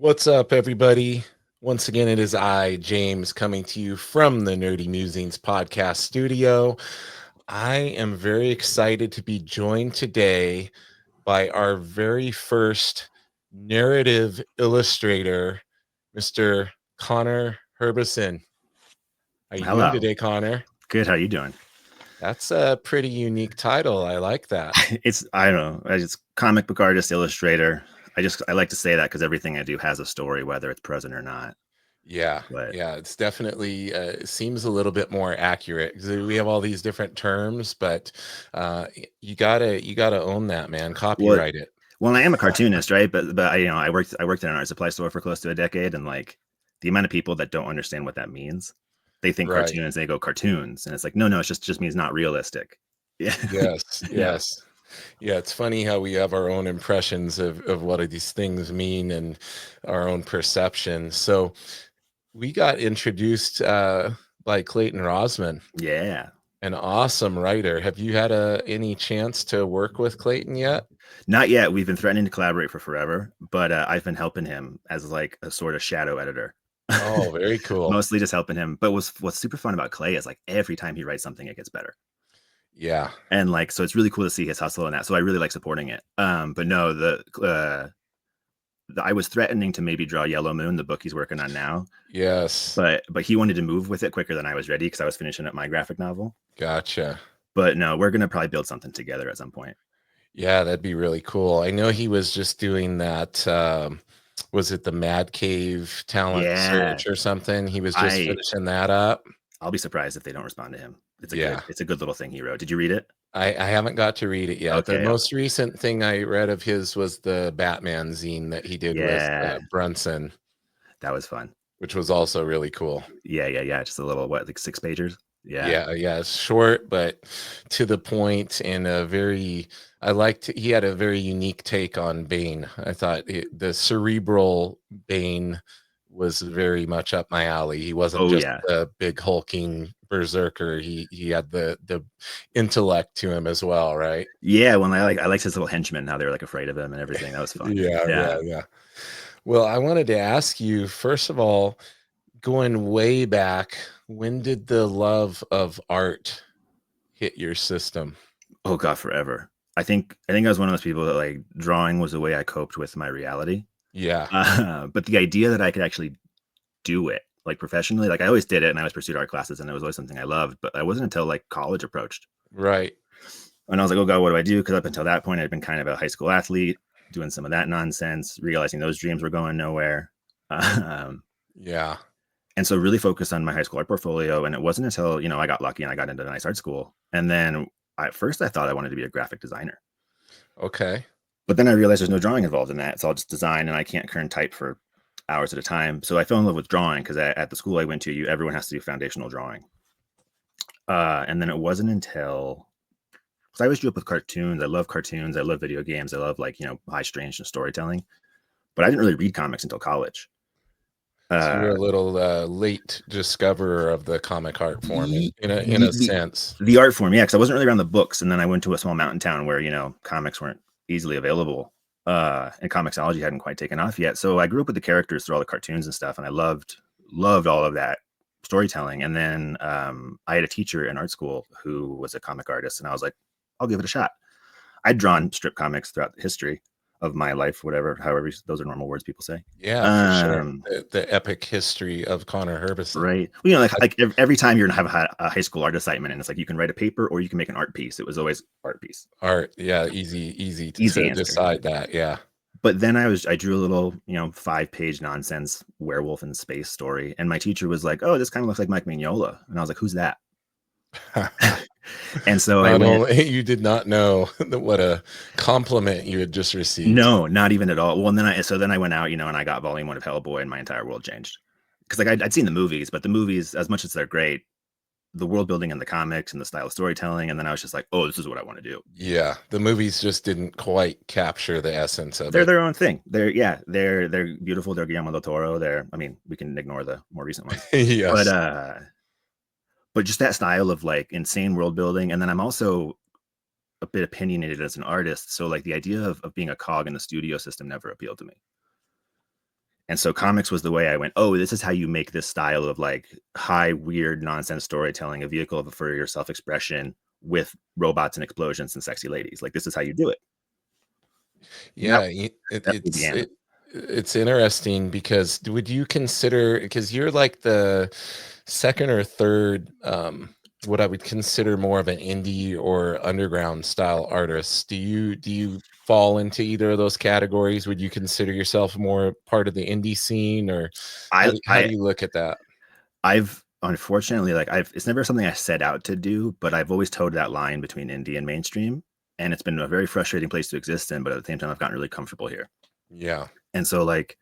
What's up, everybody? Once again, it is I, James, coming to you from the Nerdy Mewzings Podcast studio. I am very excited to be joined today by our very first narrative illustrator, Mr. Connor Herbison. How you doing today, Connor? Good. How you doing? That's a pretty unique title. I like that. I don't know. It's comic book artist, illustrator. I like to say that because everything I do has a story, whether it's present or not. Yeah, it's definitely seems a little bit more accurate because we have all these different terms, but you gotta own that, man. Copyright it. Well, I am a cartoonist, right? But I worked in an art supply store for close to a decade, and like the amount of people that don't understand what that means, they think cartoons, they go cartoons, and it's like no, it just means not realistic. Yeah. Yes. Yeah, it's funny how we have our own impressions of what these things mean and our own perception. So we got introduced by Clayton Rozman. Yeah. An awesome writer. Have you had any chance to work with Clayton yet? Not yet. We've been threatening to collaborate for forever, but I've been helping him as like a sort of shadow editor. Oh, very cool. Mostly just helping him. But what's super fun about Clay is like every time he writes something, it gets better. Yeah. And like, so it's really cool to see his hustle in that. So I really like supporting it. But no, I was threatening to maybe draw Yellow Moon, the book he's working on now. Yes. But he wanted to move with it quicker than I was ready because I was finishing up my graphic novel. Gotcha. But no, we're going to probably build something together at some point. Yeah, that'd be really cool. I know he was just doing that. Was it the Mad Cave talent search or something? He was just finishing that up. I'll be surprised if they don't respond to him. It's a good little thing he wrote. Did you read it? I haven't got to read it yet. Okay, the most recent thing I read of his was the Batman zine that he did with Brunson. That was fun. Which was also really cool. Yeah. Just a little, like 6 pagers? Yeah. It's short, but to the point and he had a very unique take on Bane. I thought the cerebral Bane was very much up my alley. He wasn't a big hulking berserker. He had the intellect to him as well, right? Yeah, when I liked his little henchmen, how they were like afraid of him and everything. That was fun. Yeah. Well, I wanted to ask you, first of all, going way back, when did the love of art hit your system? Oh God, forever. I think I was one of those people that like drawing was the way I coped with my reality. Yeah. But the idea that I could actually do it like professionally, like I always did it and I always pursued art classes and it was always something I loved, but I wasn't until like college approached. Right. And I was like, oh God, what do I do? Because up until that point, I'd been kind of a high school athlete, doing some of that nonsense, realizing those dreams were going nowhere. Yeah. And so really focused on my high school art portfolio. And it wasn't until, I got lucky and I got into a nice art school. And then at first I thought I wanted to be a graphic designer. Okay. But then I realized there's no drawing involved in that. It's all just design and I can't kern type for hours at a time. So I fell in love with drawing because at the school I went to, everyone has to do foundational drawing. And then it wasn't until, because I always grew up with cartoons. I love cartoons. I love video games. I love high strangeness storytelling. But I didn't really read comics until college. So you're a little late discoverer of the comic art form in a sense. The art form, yeah, because I wasn't really around the books. And then I went to a small mountain town where, comics weren't easily available. And comicsology hadn't quite taken off yet. So I grew up with the characters through all the cartoons and stuff. And I loved all of that storytelling. And then I had a teacher in art school who was a comic artist. And I was like, I'll give it a shot. I'd drawn strip comics throughout history of my life, however those are normal words people say. Yeah, for sure. The epic history of Connor Herbison. Right. Well, like every time you're gonna have a high school art assignment, and it's like you can write a paper or you can make an art piece. It was always art piece. Art, yeah, easy to decide that. Yeah. But then I drew a little, 5-page nonsense werewolf in space story, and my teacher was like, "Oh, this kind of looks like Mike Mignola," and I was like, "Who's that?" And so Not only you did not know what a compliment you had just received. No, not even at all. Well, and then I went out, and I got volume 1 of Hellboy, and my entire world changed. Because like I'd seen the movies, but the movies, as much as they're great, the world building and the comics and the style of storytelling, and then I was just like, oh, this is what I want to do. Yeah, the movies just didn't quite capture the essence of They're it. their own thing. They're beautiful. They're Guillermo del Toro. We can ignore the more recent ones. Yes. But just that style of like insane world building, and then I'm also a bit opinionated as an artist, so like the idea of being a cog in the studio system never appealed to me. And so comics was the way I went, oh, this is how you make this style of like high, weird, nonsense storytelling, a vehicle for your self-expression with robots and explosions and sexy ladies. Like, this is how you do it. Yeah, it's interesting because would you consider, because you're like the second or third, what I would consider more of an indie or underground style artist. Do you fall into either of those categories? Would you consider yourself more part of the indie scene, or how do you look at that? I've unfortunately, it's never something I set out to do, but I've always towed that line between indie and mainstream, and it's been a very frustrating place to exist in, but at the same time I've gotten really comfortable here. Yeah. And so like,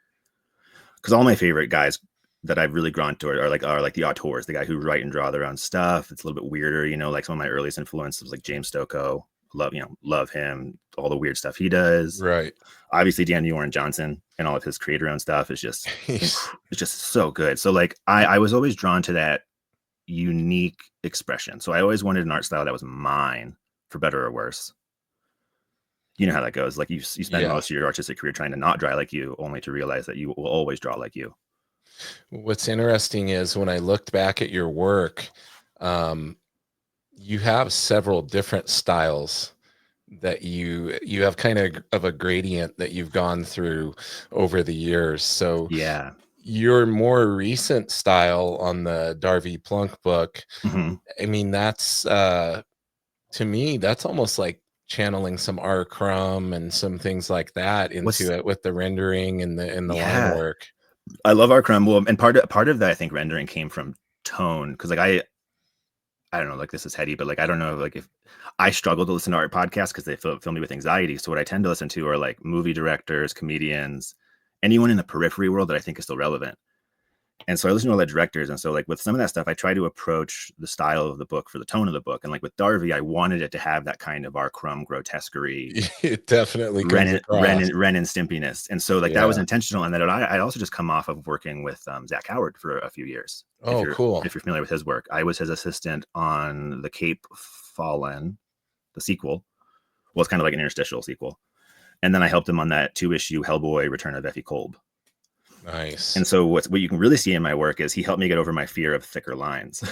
because all my favorite guys that I've really grown to are like the auteurs, the guy who write and draw their own stuff. It's a little bit weirder, like some of my earliest influences was like James Stokoe. Love him, all the weird stuff he does. Right. Obviously Daniel Warren Johnson and all of his creator-owned stuff is just it's just so good. So like I was always drawn to that unique expression. So I always wanted an art style that was mine, for better or worse. You know how that goes. Like you spend most of your artistic career trying to not draw like you, only to realize that you will always draw like you. What's interesting is when I looked back at your work, you have several different styles that you have kind of a gradient that you've gone through over the years. So yeah, your more recent style on the Darvey Plunk book, I mean, that's to me, that's almost like channeling some R. Crumb and some things like that into it with the rendering and the line work. I love R. Crumb. Well, and part of that I think rendering came from tone, because like I don't know, like this is heady, but like I don't know, like if I struggle to listen to art podcasts because they fill me with anxiety. So what I tend to listen to are like movie directors, comedians, anyone in the periphery world that I think is still relevant. And so I listen to all the directors. And so like with some of that stuff, I try to approach the style of the book for the tone of the book. And like with Darvey, I wanted it to have that kind of R. Crumb grotesquerie. It definitely Ren and Stimpiness. And so like that was intentional. And then I'd also just come off of working with Zach Howard for a few years. Oh, cool. If you're familiar with his work. I was his assistant on The Cape Fallen, the sequel. Well, it's kind of like an interstitial sequel. And then I helped him on that 2-issue Hellboy Return of Effie Kolb. Nice. And so what you can really see in my work is he helped me get over my fear of thicker lines.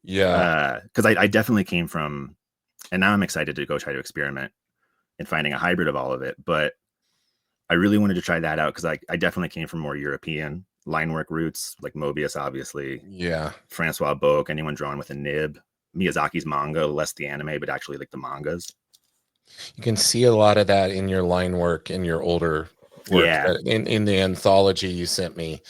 Yeah. Because I definitely came from, and now I'm excited to go try to experiment in finding a hybrid of all of it. But I really wanted to try that out because I definitely came from more European line work roots, like Mobius, obviously. Yeah. Francois Boak, anyone drawn with a nib. Miyazaki's manga, less the anime, but actually like the mangas. You can see a lot of that in your line work in your older work. Yeah. In the anthology you sent me,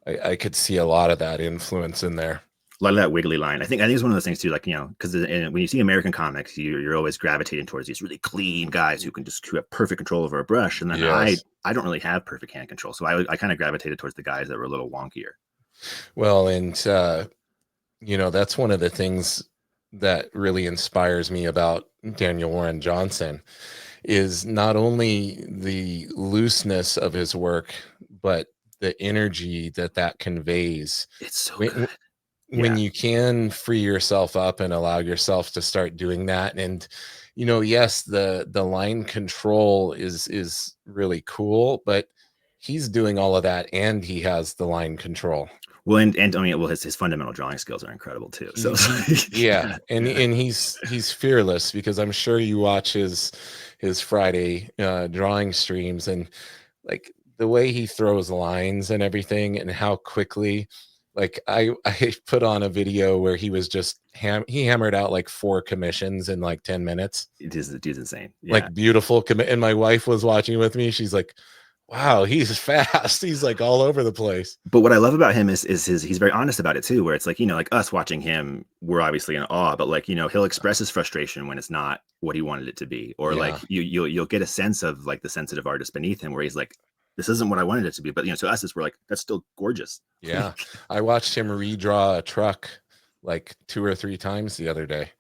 I could see a lot of that influence in there. A lot of that wiggly line. I think it's one of those things too, like, because when you see American comics, you're always gravitating towards these really clean guys who have perfect control over a brush. And then I don't really have perfect hand control. So I kind of gravitated towards the guys that were a little wonkier. Well, and that's one of the things that really inspires me about Daniel Warren Johnson is not only the looseness of his work, but the energy that conveys. It's so good. When you can free yourself up and allow yourself to start doing that. And, yes, the line control is really cool, but he's doing all of that and he has the line control. Well, and I mean, his fundamental drawing skills are incredible too. So and he's fearless, because I'm sure you watch his Friday drawing streams, and like the way he throws lines and everything, and how quickly. Like I put on a video where he was just he hammered out like 4 commissions in like 10 minutes. It is insane. Yeah. Like beautiful and my wife was watching with me. She's like, Wow, he's fast. He's like all over the place. But what I love about him is he's very honest about it too, where it's like, like us watching him, we're obviously in awe, but like, he'll express his frustration when it's not what he wanted it to be. Or like Yeah. you'll get a sense of like the sensitive artist beneath him where he's like, this isn't what I wanted it to be. But to us, we're like, that's still gorgeous. Yeah. I watched him redraw a truck like 2 or 3 times the other day.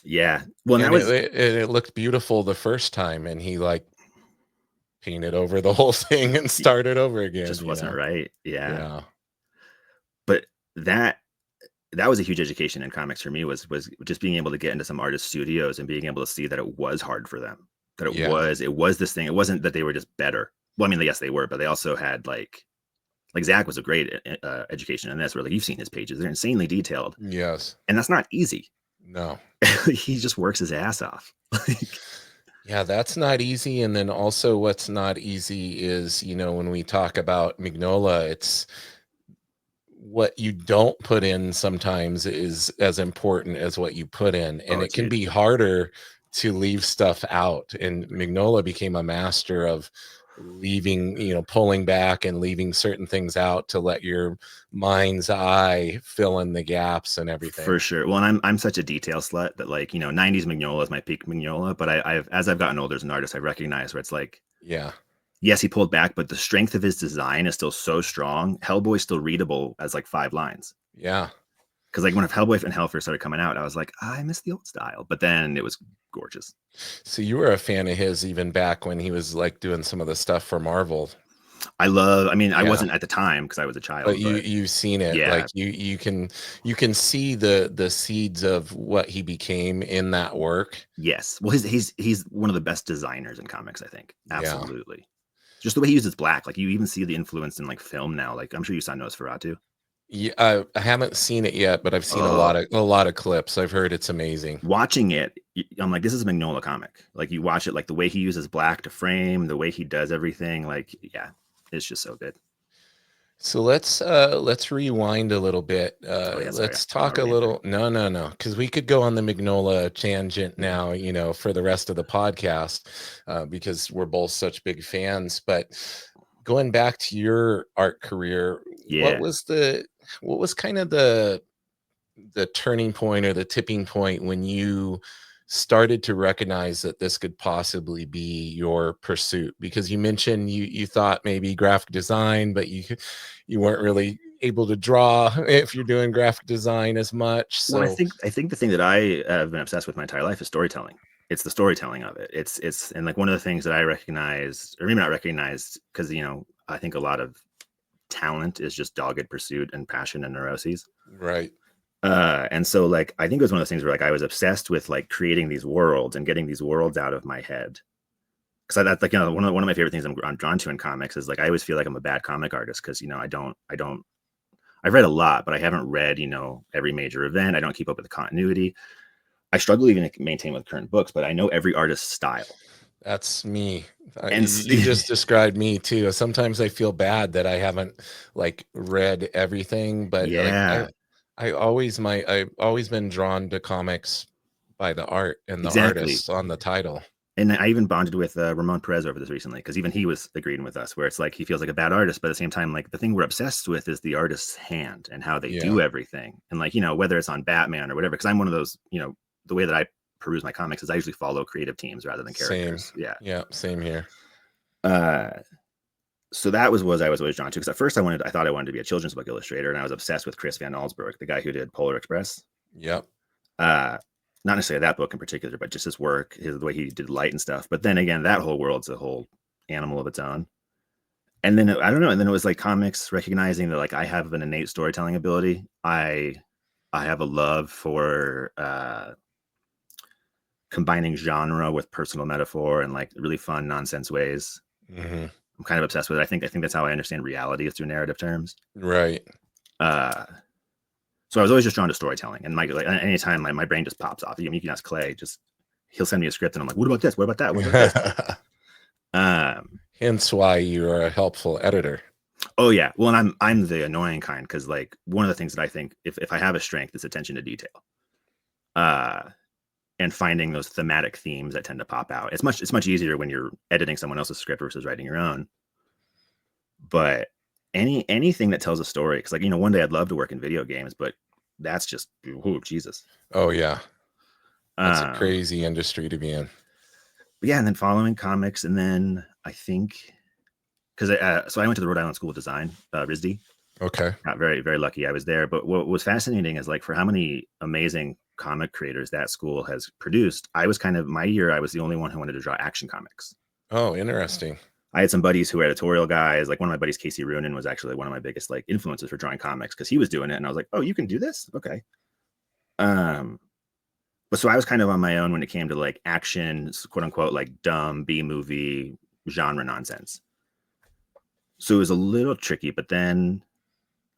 Yeah. Well, And that was it looked beautiful the first time, and he like painted over the whole thing and started over again. just wasn't right. Yeah. Yeah. But that was a huge education in comics for me was just being able to get into some artist studios and being able to see that it was hard for them, that it was this thing. It wasn't that they were just better. Well, I mean, yes, they were, but they also had like Zach was a great education in this, where like you've seen his pages. They're insanely detailed. Yes. And that's not easy. No. He just works his ass off. Yeah, that's not easy. And then also what's not easy is, when we talk about Mignola, it's what you don't put in sometimes is as important as what you put in. And it can be harder to leave stuff out. And Mignola became a master of leaving, pulling back and leaving certain things out to let your mind's eye fill in the gaps and everything. For sure. Well, and I'm such a detail slut that like, 90s Mignola is my peak Mignola, but as I've gotten older as an artist, I recognize where it's like, yeah, yes, he pulled back, but the strength of his design is still so strong. Hellboy's still readable as like 5 lines. Yeah. Because like when Hellboy and Hell first started coming out, I was like, I miss the old style. But then it was gorgeous. So you were a fan of his even back when he was like doing some of the stuff for Marvel. I wasn't at the time because I was a child. But you've seen it. Yeah. Like you can see the seeds of what he became in that work. Yes. Well, he's one of the best designers in comics, I think. Absolutely. Yeah. Just the way he uses black. Like you even see the influence in like film now. Like I'm sure you saw Nosferatu. Yeah, I haven't seen it yet, but I've seen a lot of clips. I've heard it's amazing. Watching it, I'm like, this is a Mignola comic. Like you watch it, like the way he uses black to frame, the way he does everything. Like, yeah, it's just so good. So let's rewind a little bit. Let's talk a little. No, because we could go on the Mignola tangent now, for the rest of the podcast, because we're both such big fans. But going back to your art career, what was kind of the turning point or the tipping point when you started to recognize that this could possibly be your pursuit? Because you mentioned you thought maybe graphic design, but you weren't really able to draw if you're doing graphic design as much. So well, I think the thing that I have been obsessed with my entire life is storytelling. It's the storytelling of it. It's and like one of the things that I recognized, or maybe not recognized, because I think a lot of talent is just dogged pursuit and passion and neuroses. Right. And so like I think it was one of those things where like I was obsessed with like creating these worlds and getting these worlds out of my head. Because that's like one of my favorite things I'm drawn to in comics is like I always feel like I'm a bad comic artist because I've read a lot, but I haven't read every major event. I don't keep up with the continuity. I struggle even to maintain with current books, but I know every artist's style. That's me. And you just described me too. Sometimes I feel bad that I haven't like read everything, but yeah, I've always been drawn to comics by the art and the artists on the title. And I even bonded with Ramon Perez over this recently because even he was agreeing with us where it's like he feels like a bad artist, but at the same time, like the thing we're obsessed with is the artist's hand and how they do everything. And like, whether it's on Batman or whatever, because I'm one of those, the way that I peruse my comics is I usually follow creative teams rather than characters. Same. Yeah, same here. So that was what I was always drawn to because at first I thought I wanted to be a children's book illustrator, and I was obsessed with Chris Van Allsburg, the guy who did Polar Express. Yep. Not necessarily that book in particular, but just his work, the way he did light and stuff. But then again, that whole world's a whole animal of its own. And then I don't know. And then it was like comics recognizing that like I have an innate storytelling ability. I have a love for combining genre with personal metaphor and like really fun nonsense ways. Mm-hmm. I'm kind of obsessed with it. I think that's how I understand reality is through narrative terms. Right. So I was always just drawn to storytelling, and anytime my brain just pops off. You can ask Clay, he'll send me a script, and I'm like, what about this? What about that? What about this? Hence why you are a helpful editor. Oh yeah, well, and I'm the annoying kind because like one of the things that I think if I have a strength is attention to detail, and finding those thematic themes that tend to pop out. It's much easier when you're editing someone else's script versus writing your own. But anything that tells a story, because like, you know, one day I'd love to work in video games, but that's just, oh Jesus. Oh yeah, that's a Um, crazy industry to be in. but yeah, and then following comics, and then I think because so I went to the Rhode Island School of Design, RISD. Okay. Not very, very lucky I was there. But what was fascinating is like for how many amazing comic creators that school has produced, I was kind of my year, I was the only one who wanted to draw action comics. Oh, interesting. I had some buddies who were editorial guys. Like one of my buddies, Casey Runin, was actually one of my biggest like influences for drawing comics because he was doing it, and I was like, "Oh, you can do this? Okay." But so I was kind of on my own when it came to like action, quote unquote, like dumb B movie genre nonsense. So it was a little tricky, but then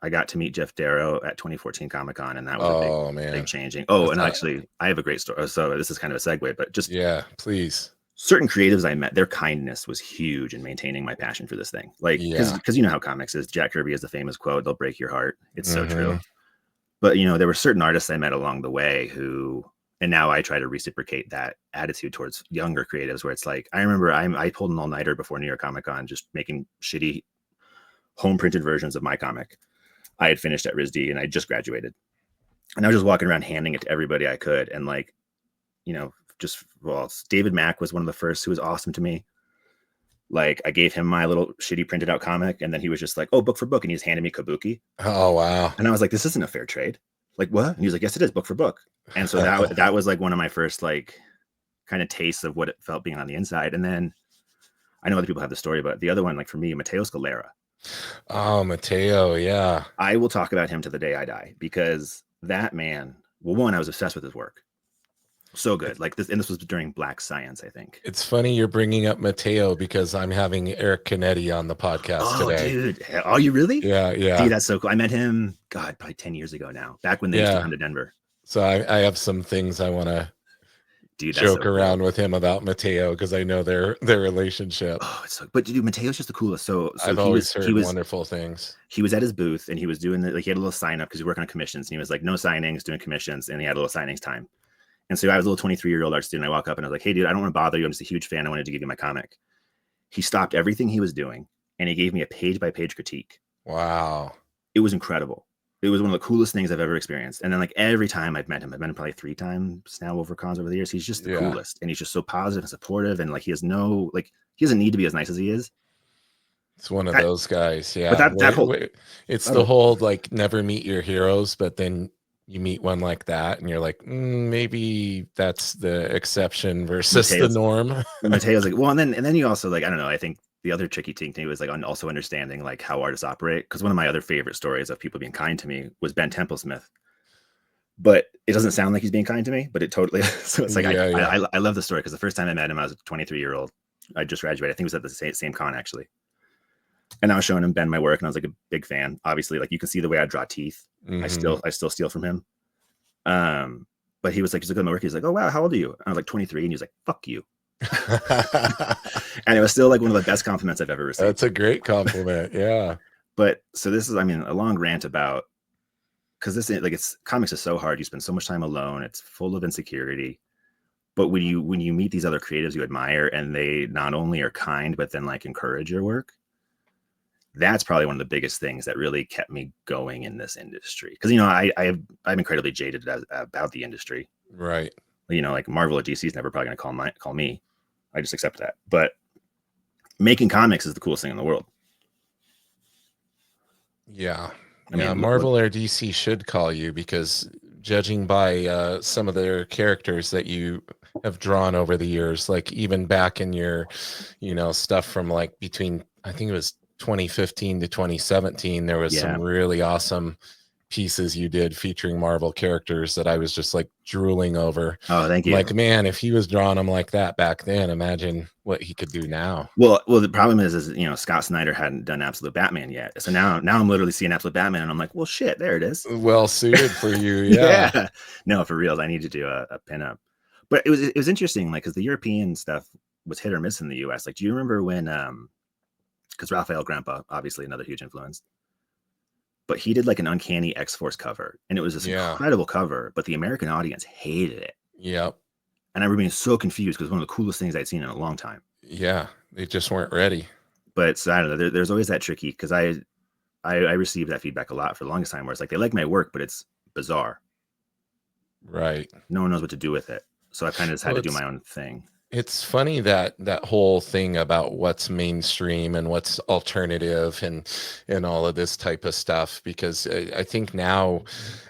I got to meet Geof Darrow at 2014 Comic Con, and that was a big changing. Oh, and actually, I have a great story. So this is kind of a segue, but just please. Certain creatives I met, their kindness was huge in maintaining my passion for this thing. Like, because you know how comics is. Jack Kirby has the famous quote, "They'll break your heart." It's so true. But you know, there were certain artists I met along the way who, and now I try to reciprocate that attitude towards younger creatives, where it's like, I remember I pulled an all-nighter before New York Comic Con, just making shitty home printed versions of my comic. I had finished at RISD and I just graduated, and I was just walking around handing it to everybody I could, and like, you know. David Mack was one of the first who was awesome to me. Like I gave him my little shitty printed out comic, and then he was just like, "Oh, book for book," and he just handed me Kabuki. Oh wow! And I was like, "This isn't a fair trade." Like what? And he was like, "Yes, it is, book for book." And so that was like one of my first like kind of tastes of what it felt being on the inside. And then I know other people have the story, but the other one, like for me, Matteo Scalera. Oh, Matteo, yeah. I will talk about him to the day I die because that man. Well, one, I was obsessed with his work. So good. Like this, and this was during Black Science, I think. It's funny you're bringing up Matteo because I'm having Eric Canetti on the podcast today. Dude. Oh, you really? Yeah. Dude, that's so cool. I met him, God, probably 10 years ago now, back when they used to come to Denver. So I have some things I want to joke around with him about Matteo because I know their relationship. Oh, it's so, but dude, Mateo's just the coolest. So I've always heard wonderful things. He was at his booth and he was doing like he had a little sign up because he was working on commissions, and he was like, no signings, doing commissions, and he had a little signings time. And so I was a little 23-year-old art student. I walk up and I was like, "Hey, dude, I don't want to bother you. I'm just a huge fan. I wanted to give you my comic." He stopped everything he was doing and he gave me a page-by-page critique. Wow. It was incredible. It was one of the coolest things I've ever experienced. And then like every time I've met him probably 3 times now over cons over the years. He's just the coolest. And he's just so positive and supportive. And like he doesn't need to be as nice as he is. It's one of those guys. Yeah. But it's the whole like never meet your heroes, but then you meet one like that and you're like, maybe that's the exception versus the norm. Mateo's like, well, and then you also like, I don't know, I think the other tricky thing to me was like also understanding like how artists operate. Because one of my other favorite stories of people being kind to me was Ben Templesmith. But it doesn't sound like he's being kind to me, but it totally so it's like I love the story because the first time I met him, I was a 23-year-old. I just graduated. I think it was at the same con actually. And I was showing him Ben my work, and I was like a big fan. Obviously, like you can see the way I draw teeth. I still steal from him. But he's looking at my work. He's like, "Oh wow, how old are you?" And I was like 23, and he was like, "Fuck you." And it was still like one of the best compliments I've ever received. That's a great compliment. Yeah. But so this is, I mean, a long rant about because this like comics is so hard. You spend so much time alone. It's full of insecurity. But when you meet these other creatives you admire, and they not only are kind, but then like encourage your work. That's probably one of the biggest things that really kept me going in this industry. Because, you know, I'm incredibly jaded about the industry. Right. You know, like Marvel or DC is never probably going to call me. I just accept that. But making comics is the coolest thing in the world. Yeah. I mean, Marvel or DC should call you because judging by some of their characters that you have drawn over the years, like even back in your, you know, stuff from like between, I think it was 2015 to 2017, there was some really awesome pieces you did featuring Marvel characters that I was just like drooling over. Oh, thank you. Like, man, if he was drawing them like that back then, imagine what he could do now. Well, the problem is you know, Scott Snyder hadn't done Absolute Batman yet. So now I'm literally seeing Absolute Batman and I'm like, well, shit, there it is. Well suited for you. Yeah. No, for real. I need to do a pinup. But it was interesting, like, because the European stuff was hit or miss in the US. Like, do you remember when because Raphael Grandpa, obviously another huge influence, but he did like an Uncanny X-Force cover, and it was this incredible cover, but the American audience hated it. Yep. And I remember being so confused because it was one of the coolest things I'd seen in a long time. Yeah, they just weren't ready. but so I don't know. There's always that tricky because I received that feedback a lot for the longest time, where it's like they like my work, but it's bizarre. Right. No one knows what to do with it. So I kind of just had Well, to do my own thing. it's funny that whole thing about what's mainstream and what's alternative and all of this type of stuff, because I think now,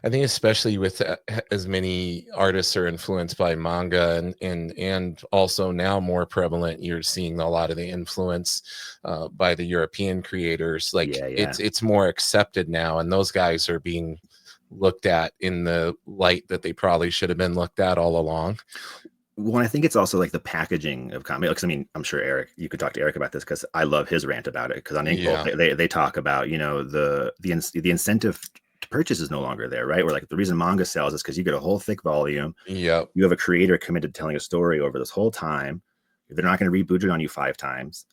I think especially with as many artists are influenced by manga and also now more prevalent, you're seeing a lot of the influence by the European creators. Like Yeah. it's more accepted now, and those guys are being looked at in the light that they probably should have been looked at all along. Well, I think it's also like the packaging of comic. Because I mean, I'm sure Eric, you could talk to Eric about this because I love his rant about it. Because on Inkbolt, they talk about, you know, the incentive to purchase is no longer there, right? Where like the reason manga sells is because you get a whole thick volume. Yep. You have a creator committed to telling a story over this whole time. They're not going to reboot it on you 5 times.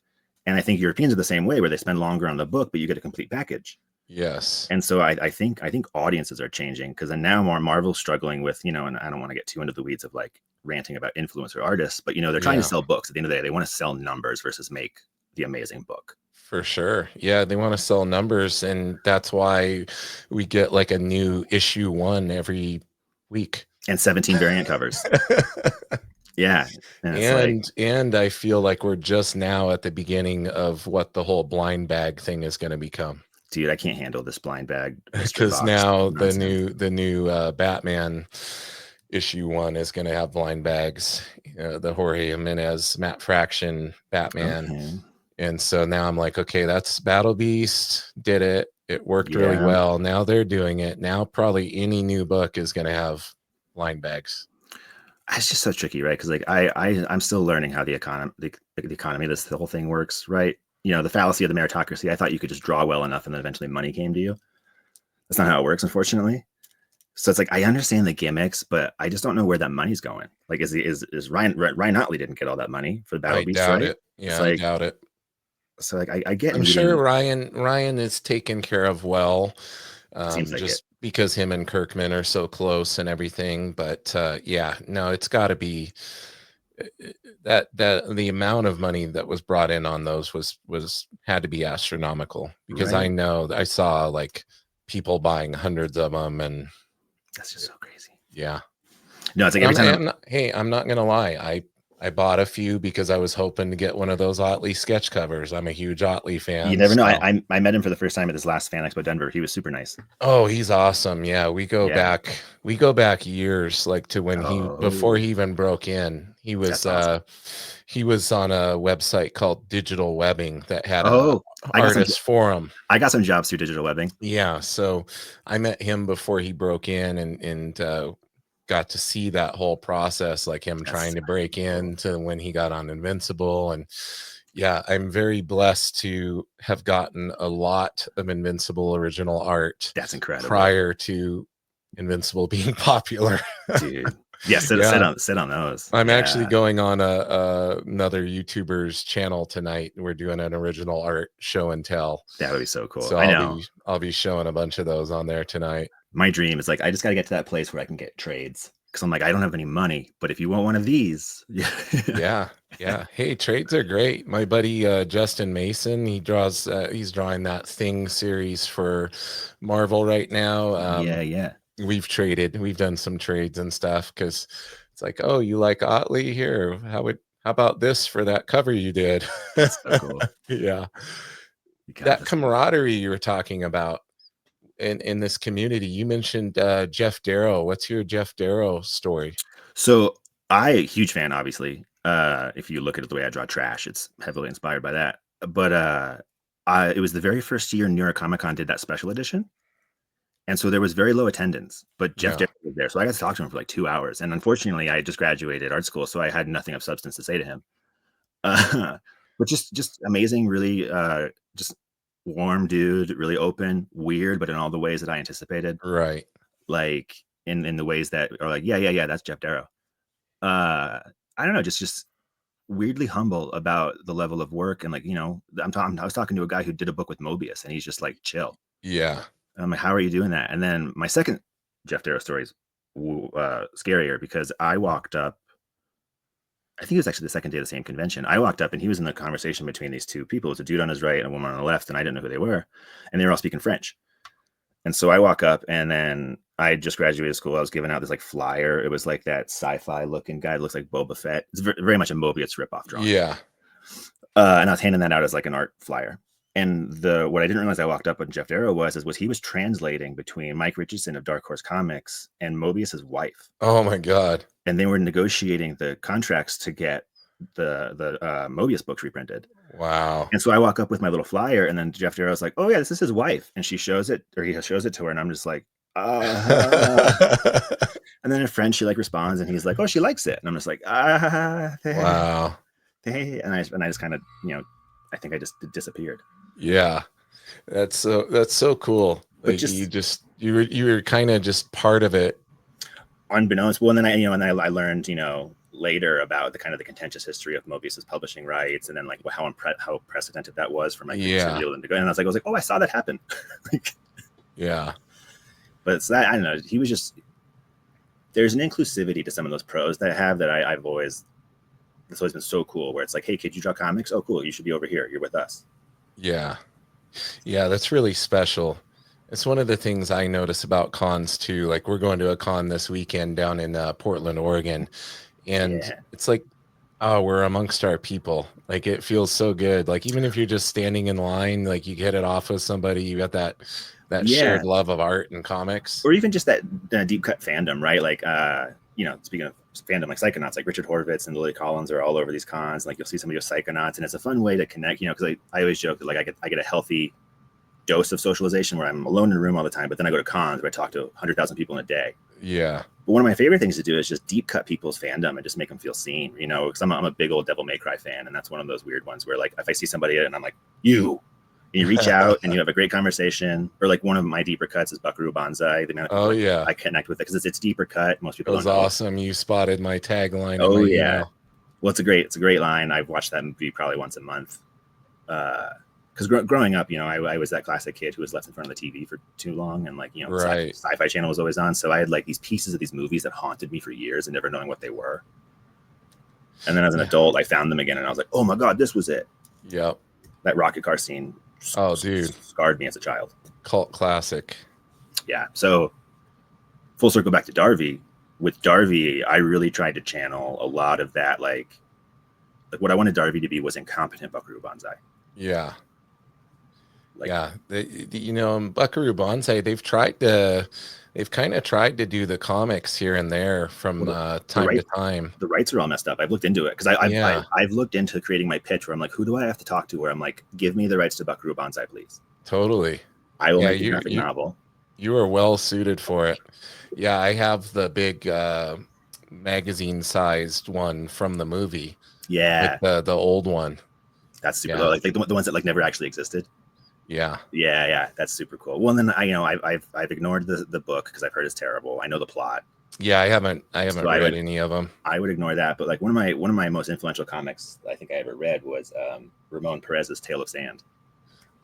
And I think Europeans are the same way, where they spend longer on the book, but you get a complete package. Yes. And so I think audiences are changing, because now Marvel's struggling with, you know, and I don't want to get too into the weeds of like ranting about influencer artists, but you know, they're trying to sell books. At the end of the day, they want to sell numbers versus make the amazing book. For sure. Yeah, they want to sell numbers, and that's why we get like a new issue 1 every week. And 17 variant covers. Yeah. And I feel like we're just now at the beginning of what the whole blind bag thing is going to become. Dude, I can't handle this blind bag. Because now nonsense. the new Batman issue 1 is going to have blind bags, the Jorge Jimenez, Matt Fraction Batman. Okay. And so now I'm like, okay, that's Battle Beast did it. It worked really well. Now they're doing it. Now probably any new book is going to have blind bags. It's just so tricky, right? Because like I'm still learning how the economy, this whole thing works, right? You know, the fallacy of the meritocracy. I thought you could just draw well enough and then eventually money came to you. That's not how it works, unfortunately. So it's like, I understand the gimmicks, but I just don't know where that money's going. Like, is Ryan Otley didn't get all that money for the Battle Beast, right? It. Yeah, like, I doubt it. So like, I get. I'm sure Ryan is taken care of well. Seems like just because him and Kirkman are so close and everything. But yeah, no, it's got to be that the amount of money that was brought in on those had to be astronomical, because I know I saw like people buying hundreds of them, and that's just so crazy. Yeah. No, it's like every time. I'm not gonna lie. I bought a few because I was hoping to get one of those Otley sketch covers. I'm a huge Otley fan. You never know. I met him for the first time at this last Fan Expo Denver. He was super nice. Oh, he's awesome. Yeah, we go back years, like to when before he even broke in. He was awesome. He was on a website called Digital Webbing that had an artist forum. I got some jobs through Digital Webbing. Yeah, so I met him before he broke in, and got to see that whole process, like him trying to break into when he got on Invincible. And yeah, I'm very blessed to have gotten a lot of Invincible original art. That's incredible. Prior to Invincible being popular. Dude. Yeah, sit on those. I'm actually going on another YouTuber's channel tonight. We're doing an original art show and tell. That would be so cool. So I'll be showing a bunch of those on there tonight. My dream is like, I just got to get to that place where I can get trades, because I'm like, I don't have any money, but if you want one of these. Yeah. Hey, trades are great. My buddy Justin Mason, he's drawing that Thing series for Marvel right now. Yeah. We've done some trades and stuff, because it's like, oh, you like Otley? Here, how about this for that cover you did? That's so cool. Yeah. That camaraderie you were talking about in this community. You mentioned Geof Darrow. What's your Geof Darrow story? So huge fan, obviously. If you look at it the way I draw trash, it's heavily inspired by that. But it was the very first year New York Comic Con did that special edition. And so there was very low attendance, but Geof Darrow was there. So I got to talk to him for like 2 hours. And unfortunately, I just graduated art school, so I had nothing of substance to say to him. But just amazing, really just warm dude, really open, weird, but in all the ways that I anticipated. Right. Like in the ways that are like, yeah, that's Geof Darrow. I don't know, just weirdly humble about the level of work. And like, you know, I was talking to a guy who did a book with Mobius, and he's just like chill. Yeah. I'm like, how are you doing that? And then my second Geof Darrow story is scarier, because I walked up I think it was actually the second day of the same convention. I walked up and he was in the conversation between these two people. It was a dude on his right and a woman on the left, and I didn't know who they were. And they were all speaking French. And so I walk up, and then I just graduated school. I was giving out this like flyer. It was like that sci-fi looking guy. It looks like Boba Fett. It's very much a Mobius ripoff drawing. Yeah. And I was handing that out as like an art flyer. And what I didn't realize I walked up with Geof Darrow was he was translating between Mike Richardson of Dark Horse Comics and Mobius's wife. Oh my God. And they were negotiating the contracts to get the Mobius books reprinted. Wow. And so I walk up with my little flyer, and then Geof Darrow's like, "Oh yeah, this is his wife," and he shows it to her, and I'm just like, And then in French, she like responds, and he's like, "Oh, she likes it," and I'm just like, Wow. Hey. And I just kind of, I think I just disappeared. Yeah, that's so cool. Like you were kind of just part of it, unbeknownst. Well, and then I learned, later about the kind of the contentious history of Mobius's publishing rights, and then like how unprecedented that was for my kids to be able to go. And I was like, oh, I saw that happen. Yeah. But it's that, I don't know. He was just, there's an inclusivity to some of those pros that I have that I've always, it's always been so cool, where it's like, hey, kid, you draw comics? Oh, cool. You should be over here. You're with us. Yeah. Yeah. That's really special. It's one of the things I notice about cons too. Like we're going to a con this weekend down in Portland, Oregon. And it's like, oh, we're amongst our people. Like it feels so good. Like even if you're just standing in line, like you get it off with somebody, you got that shared love of art and comics, or even just that deep cut fandom, right? Like speaking of fandom, like Psychonauts, like Richard Horvitz and Lily Collins are all over these cons. Like you'll see some of your Psychonauts, and it's a fun way to connect. Because I always joke that like I get a healthy dose of socialization where I'm alone in a room all the time, but then I go to cons where I talk to 100,000 people in a day. Yeah. But one of my favorite things to do is just deep cut people's fandom and just make them feel seen, because I'm a big old Devil May Cry fan. And that's one of those weird ones where like, if I see somebody and I'm like, and you reach out and you have a great conversation. Or like one of my deeper cuts is Buckaroo Banzai. The amount of people I connect with it because it's deeper cut. Most people don't know. Awesome. You spotted my tagline. Oh yeah. Email. Well, it's a great line. I've watched that movie probably once a month. Because growing up, I was that classic kid who was left in front of the TV for too long, and like, right. Sci-Fi Channel was always on, so I had like these pieces of these movies that haunted me for years and never knowing what they were. And then as an adult, I found them again, and I was like, oh my God, this was it. Yep. That rocket car scene. Oh, dude, scarred me as a child. Cult classic. Yeah. So full circle back to Darvey. With Darvey, I really tried to channel a lot of that, like what I wanted Darvey to be was incompetent Buckaroo Banzai. Yeah. Buckaroo Banzai, they've kind of tried to do the comics here and there from time to time. The rights are all messed up. I've looked into it because I've looked into creating my pitch where I'm like, who do I have to talk to? Where I'm like, give me the rights to Buckaroo Banzai, please. Totally. I will make a graphic novel. You are well suited for it. Yeah, I have the big magazine-sized one from the movie. Yeah, like the old one. That's super cool. Like the ones that like never actually existed. Yeah. That's super cool. Well, and then I've ignored the book because I've heard it's terrible. I know the plot. Yeah, I haven't read any of them. I would ignore that, but like one of my most influential comics I think I ever read was Ramon Perez's Tale of Sand.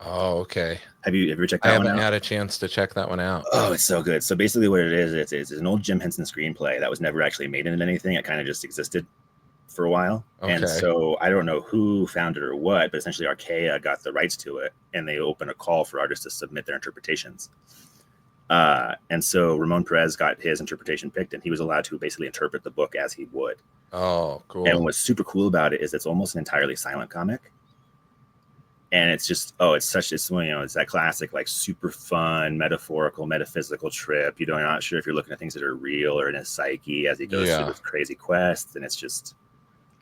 Oh, okay. Have you ever checked that one out? I haven't had a chance to check that one out. Oh, it's so good. So basically what it is, it's an old Jim Henson screenplay that was never actually made into anything. It kind of just existed for a while. Okay. And so I don't know who found it or what, but essentially Archaea got the rights to it, and they opened a call for artists to submit their interpretations. And so Ramon Perez got his interpretation picked, and he was allowed to basically interpret the book as he would. Oh, cool. And what's super cool about it is it's almost an entirely silent comic. And it's just, it's that classic, like super fun, metaphorical, metaphysical trip. You're not sure if you're looking at things that are real or in his psyche as he goes through this crazy quest. And it's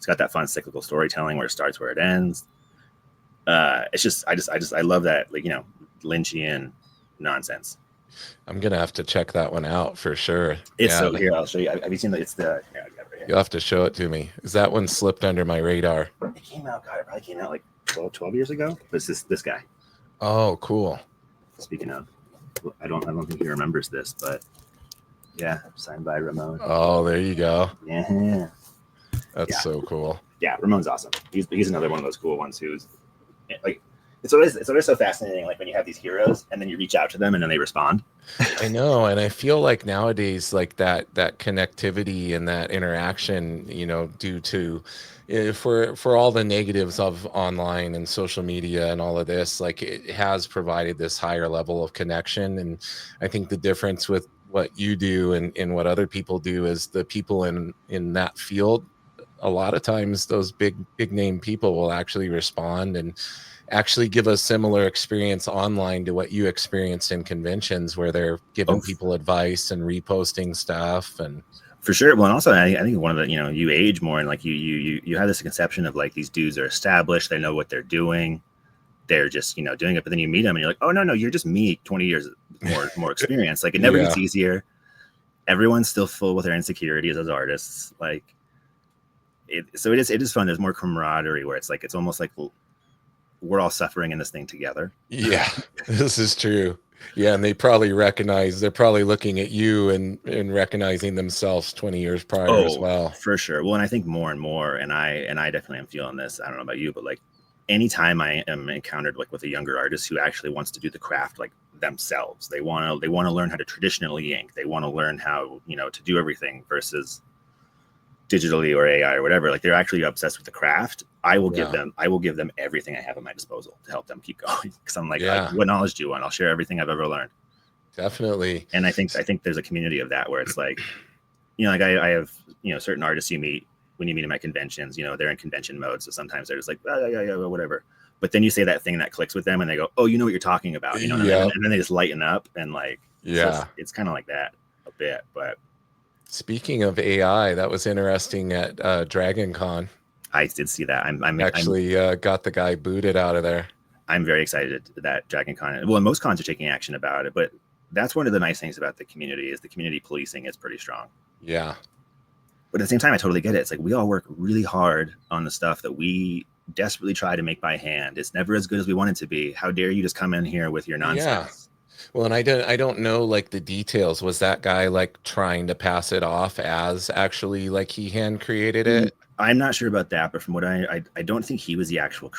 got that fun cyclical storytelling where it starts, where it ends. It's just, I love that, like, Lynchian nonsense. I'm going to have to check that one out for sure. Here, I'll show you. Have you seen that? You'll have to show it to me. Is that one slipped under my radar? It came out, it probably came out like 12 years ago. But it's this guy. Oh, cool. Speaking of, I don't think he remembers this, but yeah, signed by Ramon. Oh, there you go. Yeah. That's so cool. Yeah, Ramon's awesome. He's another one of those cool ones who's like, it's always so fascinating, like when you have these heroes and then you reach out to them and then they respond. I know, and I feel like nowadays, like that connectivity and that interaction, due to for all the negatives of online and social media and all of this, like it has provided this higher level of connection. And I think the difference with what you do and what other people do is the people in that field, a lot of times those big name people will actually respond and actually give a similar experience online to what you experienced in conventions, where they're giving people advice and reposting stuff. And for sure. Well, and also I think one of the, you age more, and like you have this conception of like these dudes are established, they know what they're doing, they're just doing it. But then you meet them and you're like, oh no, you're just me, 20 years more experience. Like it never gets easier. Everyone's still full with their insecurities as artists. Like it is fun. There's more camaraderie, where it's like it's almost like we're all suffering in this thing together. Yeah, this is true. Yeah, and they're probably looking at you and recognizing themselves 20 years prior as well. For sure. Well, and I think more and more, and I definitely am feeling this. I don't know about you, but like anytime I am encountered like with a younger artist who actually wants to do the craft like themselves, they want to learn how to traditionally ink. They want to learn how, to do everything versus digitally or AI or whatever. Like they're actually obsessed with the craft. I will give them everything I have at my disposal to help them keep going. Because I'm like, what knowledge do you want? I'll share everything I've ever learned. Definitely. And I think there's a community of that where it's like, like I have, certain artists you meet when you meet them at conventions, they're in convention mode. So sometimes they're just like, yeah, whatever. But then you say that thing that clicks with them and they go, oh, you know what you're talking about. And then they just lighten up and like, so it's kind of like that a bit. But speaking of AI, that was interesting at Dragon Con. I did see that. I'm got the guy booted out of there. I'm very excited that Dragon Con, well, most cons are taking action about it, but that's one of the nice things about the community is the community policing is pretty strong. Yeah. But at the same time, I totally get it. It's like we all work really hard on the stuff that we desperately try to make by hand. It's never as good as we want it to be. How dare you just come in here with your nonsense? Yeah. Well, and I don't know like the details. Was that guy like trying to pass it off as actually like he hand created it? I'm not sure about that, but from what I don't think he was the actual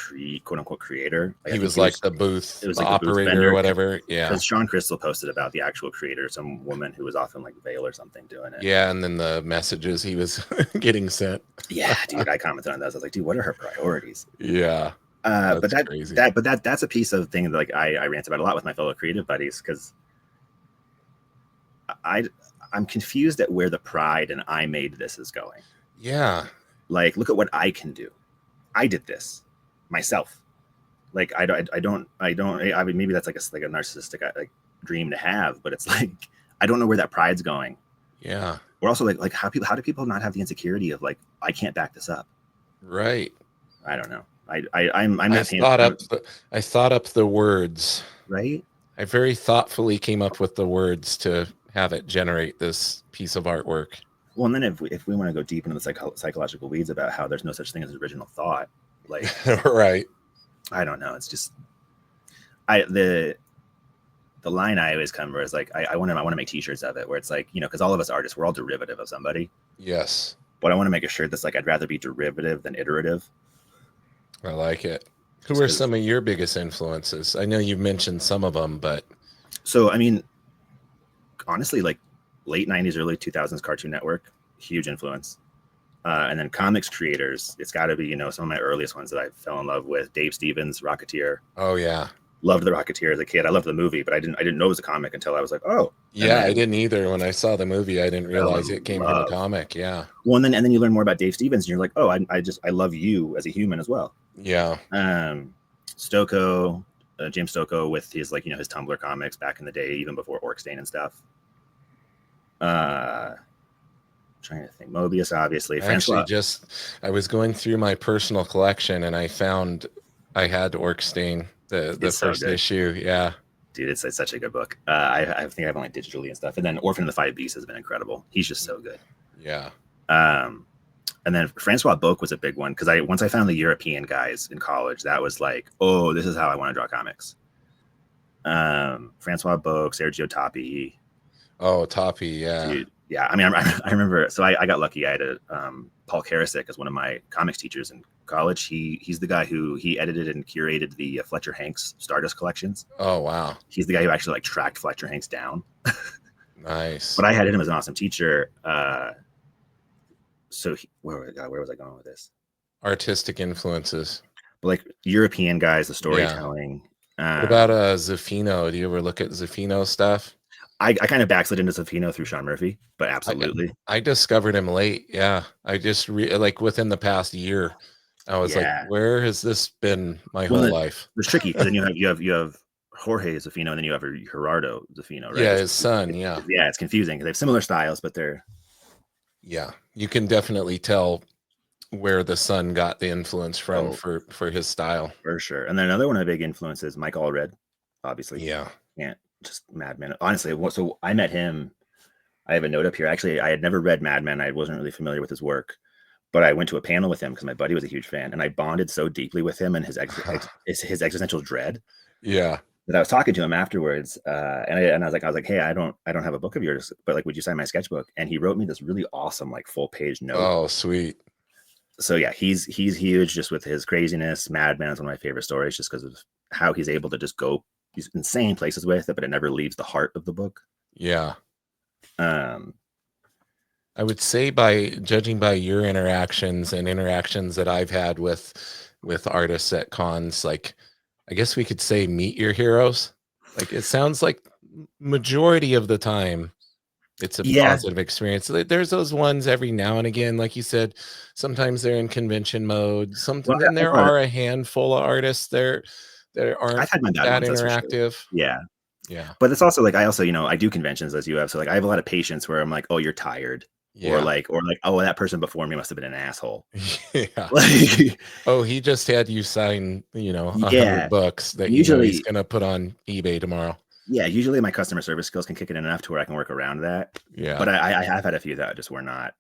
quote unquote creator. Like, he was like the booth, the operator or whatever. Yeah. Because Sean Crystal posted about the actual creator, some woman who was often like Vale or something doing it. Yeah, and then the messages he was getting sent. Yeah, dude, I commented on those. I was like, dude, what are her priorities? Yeah. But that's a piece of thing that like I rant about a lot with my fellow creative buddies, because I'm confused at where the pride and I made this is going. Yeah. Like, look at what I can do. I did this myself. Like, I mean, maybe that's like a narcissistic like dream to have, but it's like, I don't know where that pride's going. Yeah. We're also like how do people not have the insecurity of like, I can't back this up? Right. I don't know. I'm not I thought up the words. Right. I very thoughtfully came up with the words to have it generate this piece of artwork. Well, and then if we want to go deep into the psychological weeds about how there's no such thing as original thought, like right. I don't know. It's just the line I always come where is like I want to make t-shirts of it, where it's like, because all of us artists, we're all derivative of somebody. Yes. But I want to make a shirt that's like, I'd rather be derivative than iterative. I like it. Who are some of your biggest influences? I know you've mentioned some of them, but so I mean, honestly, like late 90s, early 2000s Cartoon Network, huge influence. And then comics creators, it's got to be, some of my earliest ones that I fell in love with. Dave Stevens, Rocketeer. Oh yeah, loved the Rocketeer as a kid. I loved the movie, but I didn't know it was a comic until I was like, oh yeah. I didn't either. When I saw the movie, I didn't realize it came from a comic. Yeah. Well, and then you learn more about Dave Stevens, and you're like, oh, I love you as a human as well. Yeah. Stocco, James Stocco with his like his Tumblr comics back in the day, even before Orkstein and stuff. Trying to think. Mobius, obviously. Actually, I was going through my personal collection and I found I had Orkstein, the first issue. Yeah. Dude, it's such a good book. I think I've only digitally and stuff. And then Orphan of the Five Beasts has been incredible. He's just so good. Yeah. And then Francois Boak was a big one, because once I found the European guys in college, that was like, oh, this is how I want to draw comics. Francois Boak, Sergio Tappi. Oh, Tappi, yeah. Dude, yeah, I mean, I remember, so I got lucky. I had Paul Karasik as one of my comics teachers in college. He's the guy who he edited and curated the Fletcher Hanks Stardust collections. Oh, wow. He's the guy who actually like tracked Fletcher Hanks down. Nice. But I had him as an awesome teacher. So where was I going with this? Artistic influences. But like European guys, the storytelling. What about Zaffino? Do you ever look at Zaffino stuff? I kind of backslid into Zaffino through Sean Murphy, but absolutely. I discovered him late. Yeah. I just like within the past year, I was like, where has this been my whole life? It's tricky because then you have Jorge Zaffino and then you have Gerardo Zaffino, right? Yeah, his son. Yeah. Yeah, it's confusing because they have similar styles, but they're. Yeah. You can definitely tell where the son got the influence from for his style. For sure. And then another one of the big influences, Mike Allred, obviously. Yeah. Can't just Madman. Honestly, so I met him. I have a note up here. Actually, I had never read Madman. I wasn't really familiar with his work, but I went to a panel with him because my buddy was a huge fan, and I bonded so deeply with him and his existential dread. Yeah. That I was talking to him afterwards, and I was like, hey, I don't have a book of yours, but like, would you sign my sketchbook? And he wrote me this really awesome like full page note. Oh, sweet. So yeah, he's huge just with his craziness. Madman is one of my favorite stories just because of how he's able to just go these insane places with it, but it never leaves the heart of the book. Yeah. I would say by judging by your interactions and interactions that I've had with artists at cons, like I guess we could say meet your heroes. Like it sounds like majority of the time it's a positive experience. There's those ones every now and again, like you said, sometimes they're in convention mode. Then there are a handful of artists there aren't I've had my that interactive. Sure. Yeah. But it's also like I also, I do conventions as you have. So like I have a lot of patience where I'm like, oh, you're tired. Yeah. Or like, oh, that person before me must have been an asshole. Yeah. Like, oh, he just had you sign, 100 books that usually he's gonna put on eBay tomorrow. Yeah, usually my customer service skills can kick it enough to where I can work around that. Yeah. But I have had a few that just were not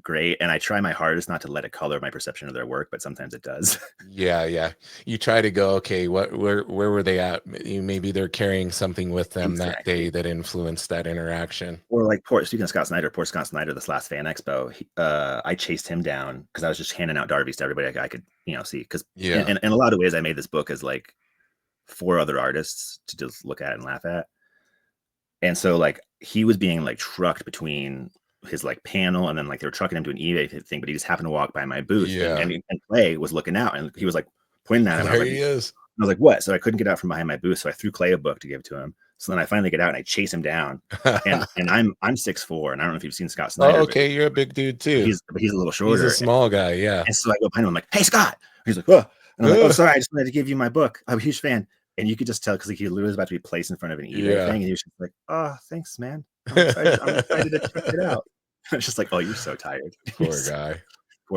great, and I try my hardest not to let it color my perception of their work, but sometimes it does. Yeah. You try to go, okay, where were they at? Maybe they're carrying something with them that day that influenced that interaction. Or like speaking of Scott Snyder, this last fan expo, I chased him down because I was just handing out Darvies to everybody I could see, because in a lot of ways I made this book as like 4 other artists to just look at and laugh at, and so like he was being like trucked between his like panel and then like they were trucking him to an eBay thing, but he just happened to walk by my booth, and Clay was looking out and he was like pointing at him. There he is. I was like, what? So I couldn't get out from behind my booth, so I threw Clay a book to give to him. So then I finally get out and I chase him down, and I'm 6'4", and I don't know if you've seen Scott Snyder. Oh, okay, you're a big dude too. He's a little shorter. He's a small guy, yeah. And so I go behind him, I'm like, hey Scott. He's like, oh, and I'm like, oh, sorry, I just wanted to give you my book. I'm a huge fan. And you could just tell because he literally was about to be placed in front of an eBay thing, and he was just like, "Oh, thanks, man. I'm excited to check it out." I was just like, "Oh, you're so tired." Poor guy.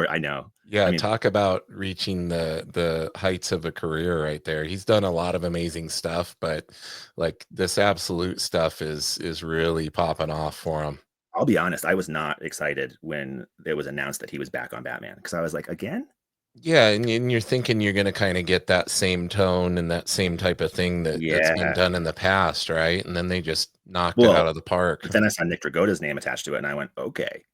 I know. Yeah, talk about reaching the heights of a career right there. He's done a lot of amazing stuff, but like this absolute stuff is really popping off for him. I'll be honest, I was not excited when it was announced that he was back on Batman because I was like, again. Yeah, and you're thinking you're going to kind of get that same tone and that same type of thing that's been done in the past, right? And then they just knocked it out of the park. But then I saw Nick Dragota's name attached to it, and I went, okay.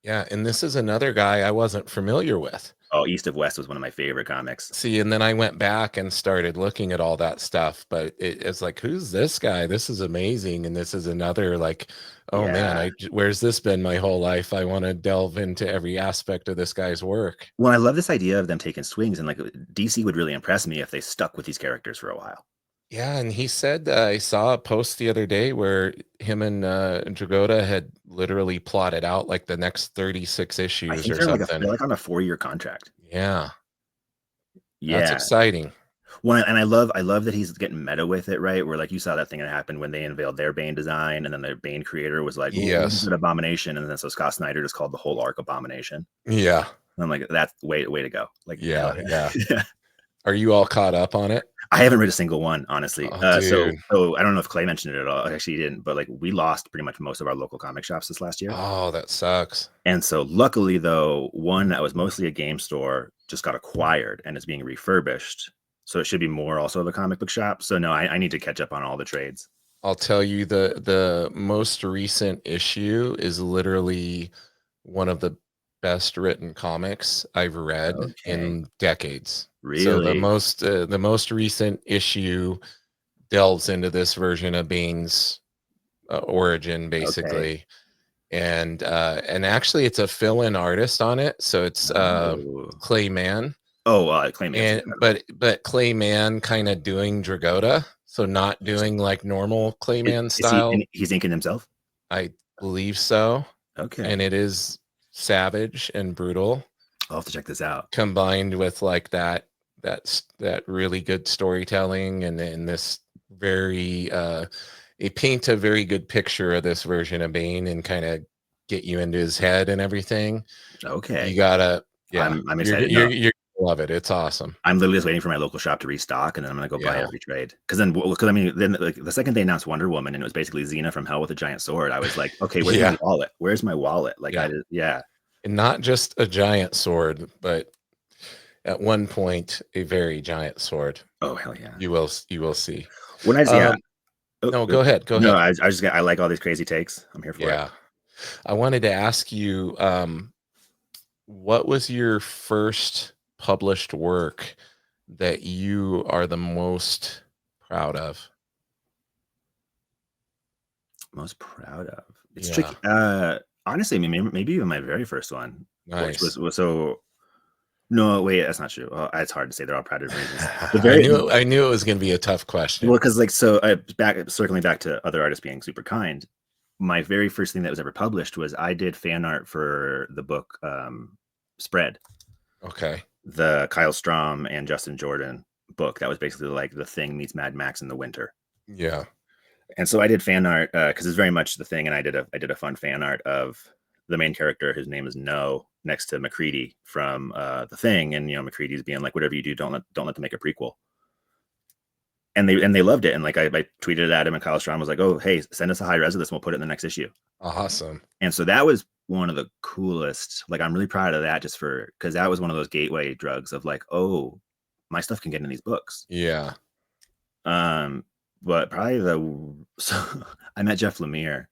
Yeah, and this is another guy I wasn't familiar with. Oh, East of West was one of my favorite comics. See, and then I went back and started looking at all that stuff, but it's like, who's this guy? This is amazing, and this is another like, oh man, where's this been my whole life? I want to delve into every aspect of this guy's work. Well, I love this idea of them taking swings, and like DC would really impress me if they stuck with these characters for a while. Yeah, and he said, I saw a post the other day where him and Dragota had literally plotted out like the next 36 issues or something. They're like on a 4-year contract. Yeah. That's exciting. Well, and I love that he's getting meta with it, right? Where like you saw that thing that happened when they unveiled their Bane design, and then their Bane creator was like, "Yes, this is an abomination," and then so Scott Snyder just called the whole arc Abomination. Yeah, and I'm like, that's way to go. Like, yeah. Are you all caught up on it? I haven't read a single one, honestly. So I don't know if Clay mentioned it at all. Actually, he didn't. But like, we lost pretty much most of our local comic shops this last year. Oh, that sucks. And so, luckily, though, one that was mostly a game store just got acquired and is being refurbished. So it should be more also of a comic book shop. So no, I need to catch up on all the trades. I'll tell you the most recent issue is literally one of the best written comics I've read Okay. in decades. So Really? the most recent issue delves into this version of Bane's origin, Okay. basically. And actually it's a fill-in artist on it, so it's Oh. Clayman. Oh, Claim is And incredible. but Clayman kind of doing Dragota, so not doing like normal Clayman Is he? style. He's inking himself. I believe so. Okay. And it is savage and brutal, I'll have to check this out. combined with like that really good storytelling, and this very it paint a very good picture of this version of Bane and kind of get you into his head and everything. You Okay. gotta, yeah, I'm excited. No, you're gonna love it. It's awesome. I'm literally just waiting for my local shop to restock, and then I'm gonna go buy Yeah. every trade. Because I mean, then like the second they announced Wonder Woman, and it was basically Xena from Hell with a giant sword, I was like, okay, where's my Yeah. wallet? Where's my wallet? Like, Yeah. yeah. And not just a giant sword, but at one point a very giant sword. Oh hell yeah. You will see. When I yeah. No, go ahead. Go No, ahead. I just I like all these crazy takes. I'm here for it. Yeah. I wanted to ask you, what was your first published work that you are the most proud of? Most proud of. It's Yeah. tricky. Honestly, I mean, maybe even my very first one, which Nice. was so. No, wait, that's not true. It's hard to say. They're all proud of reasons. The I very knew it was going to be a tough question. well, because like so, circling back to other artists being super kind. My very first thing that was ever published was I did fan art for the book Spread, Okay. the Kyle Strom and Justin Jordan book. That was basically like The Thing meets Mad Max in the winter. Yeah. And so I did fan art because it's very much the thing, and I did a fun fan art of the main character, whose name is No, next to McCready from The Thing, and McCready's being like, whatever you do, don't let them make a prequel. And they loved it, and like I tweeted it at him, and Kyle Strom was like, oh hey, send us a high res of this, and we'll put it in the next issue. Awesome. And so that was one of the coolest. Like I'm really proud of that, just because that was one of those gateway drugs of like, oh, my stuff can get in these books. Yeah. But probably so I met Jeff Lemire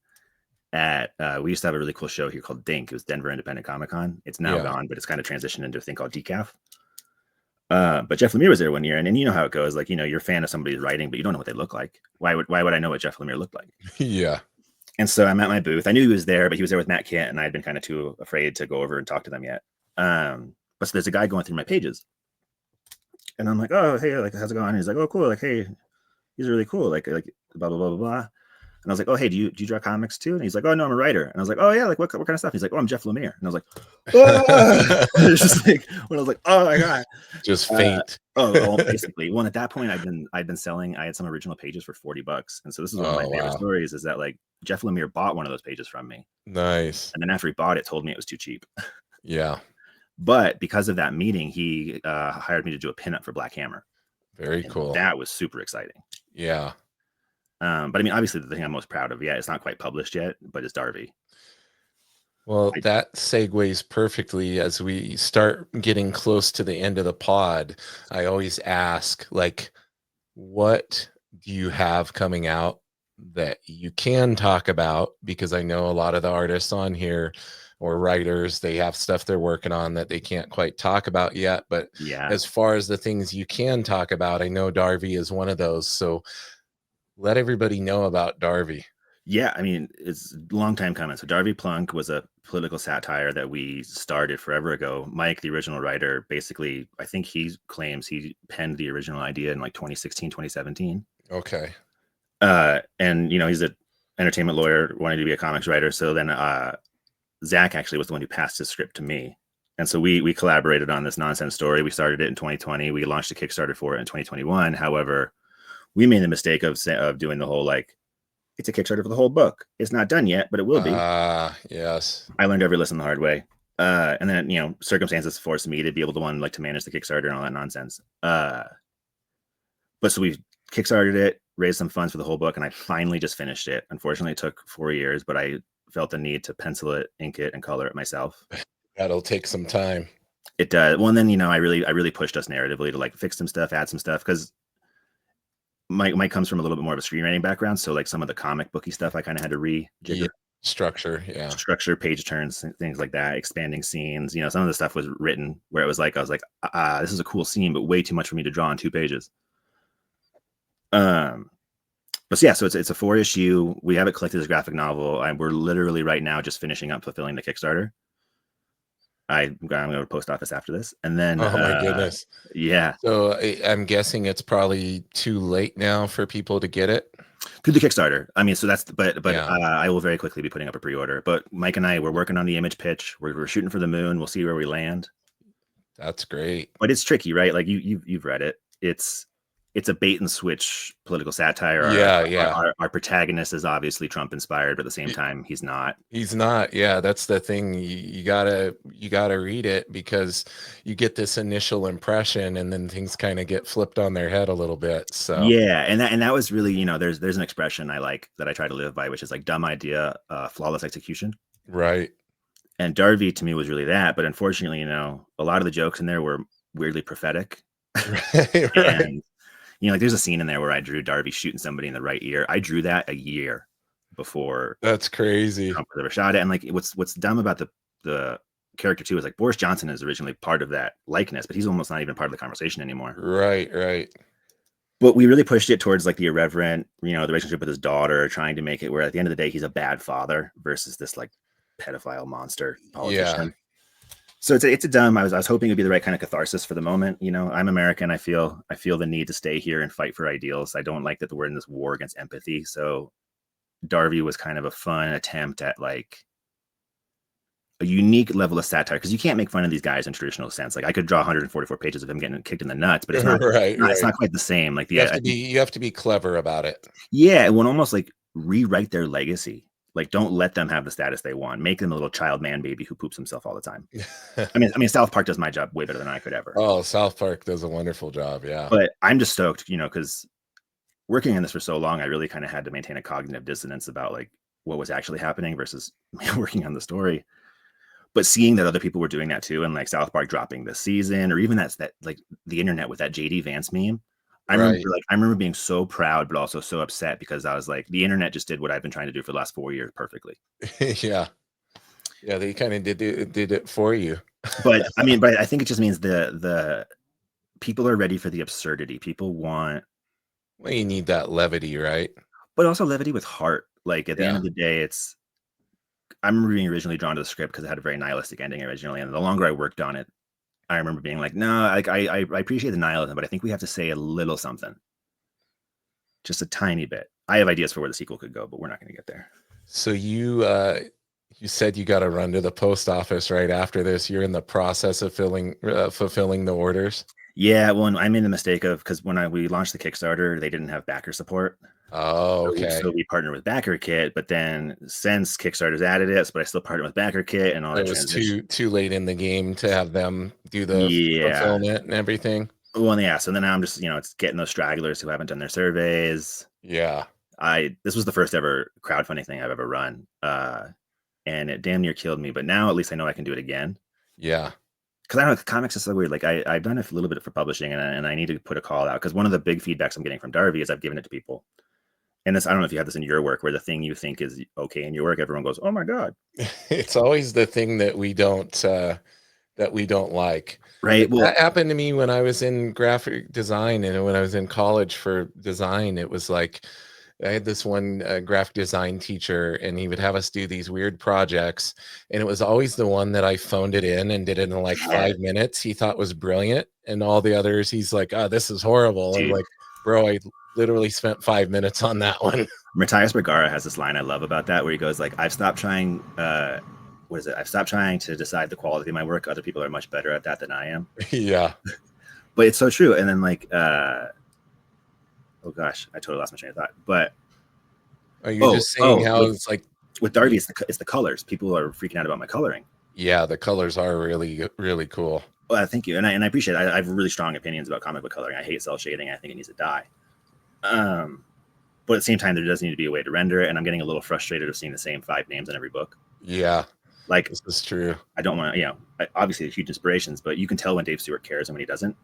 at we used to have a really cool show here called Dink. It was Denver Independent Comic Con. It's now gone, but it's kind of transitioned into a thing called Decaf. But Jeff Lemire was there one year, and you know how it goes. Like, you're a fan of somebody's writing, but you don't know what they look like. Why would I know what Jeff Lemire looked like? Yeah. And so I'm at my booth. I knew he was there, but he was there with Matt Kent, and I had been kind of too afraid to go over and talk to them yet. But so there's a guy going through my pages, and I'm like, oh hey, like how's it going? And he's like, oh cool, like hey, he's really cool, like blah blah blah blah blah. And I was like, oh hey, do you draw comics too? And he's like, oh no, I'm a writer. And I was like, oh yeah, like what kind of stuff? He's like, oh, I'm Jeff Lemire. And I was like, oh! It's just like when I was like, oh my god, just faint. Basically. Well, at that point, I'd been selling. I had some original pages for $40, and so this is one of my favorite stories. Is that like Jeff Lemire bought one of those pages from me. Nice. And then after he bought it, told me it was too cheap. Yeah. But because of that meeting, he hired me to do a pinup for Black Hammer. Very cool. That was super exciting. Yeah. But I mean, obviously, the thing I'm most proud of, it's not quite published yet, but it's Darvey. Well, that segues perfectly as we start getting close to the end of the pod. I always ask, like, what do you have coming out that you can talk about? Because I know a lot of the artists on here or writers, they have stuff they're working on that they can't quite talk about yet. But as far as the things you can talk about, I know Darvey is one of those. So let everybody know about Darvey. Yeah, I mean, it's a long time coming. So Darvey Plunk was a political satire that we started forever ago. Mike, the original writer, basically, I think he claims he penned the original idea in like 2016, 2017. Okay. And, he's an entertainment lawyer wanting to be a comics writer. So then Zach actually was the one who passed his script to me. And so we collaborated on this nonsense story. We started it in 2020. We launched a Kickstarter for it in 2021. However, we made the mistake of doing the whole like, it's a Kickstarter for the whole book. It's not done yet, but it will be. Yes. I learned every lesson the hard way. And then, circumstances forced me to be able to to manage the Kickstarter and all that nonsense. But so we Kickstarted it, raised some funds for the whole book, and I finally just finished it. Unfortunately, it took 4 years, but I felt the need to pencil it, ink it, and color it myself. That'll take some time. It does. Well, and then, I really pushed us narratively to like fix some stuff, add some stuff, because Mike comes from a little bit more of a screenwriting background, so like some of the comic booky stuff I kind of had to rejigger. Structure, yeah. Structure, page turns, things like that, expanding scenes. You know, some of the stuff was written where it was like, I was like, this is a cool scene, but way too much for me to draw on 2 pages. But yeah, so it's a 4-issue. We have it collected as a graphic novel, and we're literally right now just finishing up fulfilling the Kickstarter. I'm going to post office after this, and then Oh my goodness. yeah. So I'm guessing it's probably too late now for people to get it through the Kickstarter. I mean, so that's but Yeah. I will very quickly be putting up a pre-order. But Mike and I, we're working on the image pitch. We're shooting for the moon. We'll see where we land. That's great. But it's tricky, right? Like you've read it. It's a bait and switch political satire. Our protagonist is obviously Trump inspired, but at the same time, he's not. He's not. Yeah, that's the thing. You gotta read it, because you get this initial impression, and then things kind of get flipped on their head a little bit. So yeah, and that was really, you know, there's an expression I like that I try to live by, which is like dumb idea, flawless execution. Right. And Darvey to me was really that, but unfortunately, you know, a lot of the jokes in there were weirdly prophetic. Right. And you know, like there's a scene in there where I drew Darvey shooting somebody in the right ear. I drew that a year before. That's crazy. Trump ever shot it. And like what's dumb about the character too is like Boris Johnson is originally part of that likeness, but he's almost not even part of the conversation anymore. Right. But we really pushed it towards like the irreverent, you know, the relationship with his daughter, trying to make it where at the end of the day he's a bad father versus this like pedophile monster politician. Yeah. So it's a dumb. I was hoping it'd be the right kind of catharsis for the moment. You know, I'm American. I feel the need to stay here and fight for ideals. I don't like that we're in this war against empathy. So Darvey was kind of a fun attempt at like a unique level of satire, because you can't make fun of these guys in traditional sense. Like I could draw 144 pages of him getting kicked in the nuts, but it's not right. It's not quite the same. Like you have to be clever about it. Yeah, it would almost like rewrite their legacy. Like, don't let them have the status they want. Make them a little child man baby who poops himself all the time. I mean, South Park does my job way better than I could ever. Oh, South Park does a wonderful job, yeah. But I'm just stoked, you know, because working on this for so long, I really kind of had to maintain a cognitive dissonance about like what was actually happening versus working on the story. But seeing that other people were doing that too, and like South Park dropping this season, or even that like the internet with that JD Vance meme. I remember being so proud, but also so upset, because I was like, the internet just did what I've been trying to do for the last 4 years perfectly. Yeah, they kind of did it for you. But I mean, but I think it just means the people are ready for the absurdity. People want. Well, you need that levity, right? But also levity with heart. Like at the end of the day, I'm being originally drawn to the script because it had a very nihilistic ending originally, and the longer I worked on it, I remember being like, no, like I appreciate the nihilism, but I think we have to say a little something. Just a tiny bit. I have ideas for where the sequel could go, but we're not going to get there. So you said you got to run to the post office right after this. You're in the process of fulfilling the orders. Yeah, well, I made the mistake of, because when we launched the Kickstarter, they didn't have backer support. Oh, okay. So we partnered with BackerKit, but then since Kickstarter's added it, but I still partnered with BackerKit and all that. It was too late in the game to have them do the fulfillment and everything. Well, yeah. So then I'm just, you know, it's getting those stragglers who haven't done their surveys. Yeah. This was the first ever crowdfunding thing I've ever run, and it damn near killed me. But now at least I know I can do it again. Yeah. Because I don't know, comics is so weird. Like I've done a little bit for publishing, and I need to put a call out, because one of the big feedbacks I'm getting from Darvey is I've given it to people. And this, I don't know if you have this in your work, where the thing you think is okay in your work, everyone goes, "Oh my God." It's always the thing that we don't like. Right. Well, that happened to me when I was in graphic design, and when I was in college for design. It was like I had this one graphic design teacher, and he would have us do these weird projects, and it was always the one that I phoned it in and did it in like 5 minutes. He thought was brilliant, and all the others, he's like, "Oh, this is horrible." I'm like, "Bro, I literally spent 5 minutes on that one." Matthias Bergara has this line I love about that, where he goes like, "I've stopped trying. I've stopped trying to decide the quality of my work. Other people are much better at that than I am." Yeah. But it's so true. And then like, oh gosh, I totally lost my train of thought. But are you just saying how it's like with Darvey, it's the colors. People are freaking out about my coloring. Yeah, the colors are really, really cool. Well, thank you, and I appreciate it. I have really strong opinions about comic book coloring. I hate cell shading. I think it needs to die. But at the same time, there does need to be a way to render it, and I'm getting a little frustrated of seeing the same 5 names in every book. Yeah, like this is true. I don't want to, you know, obviously huge inspirations, but you can tell when Dave Stewart cares and when he doesn't.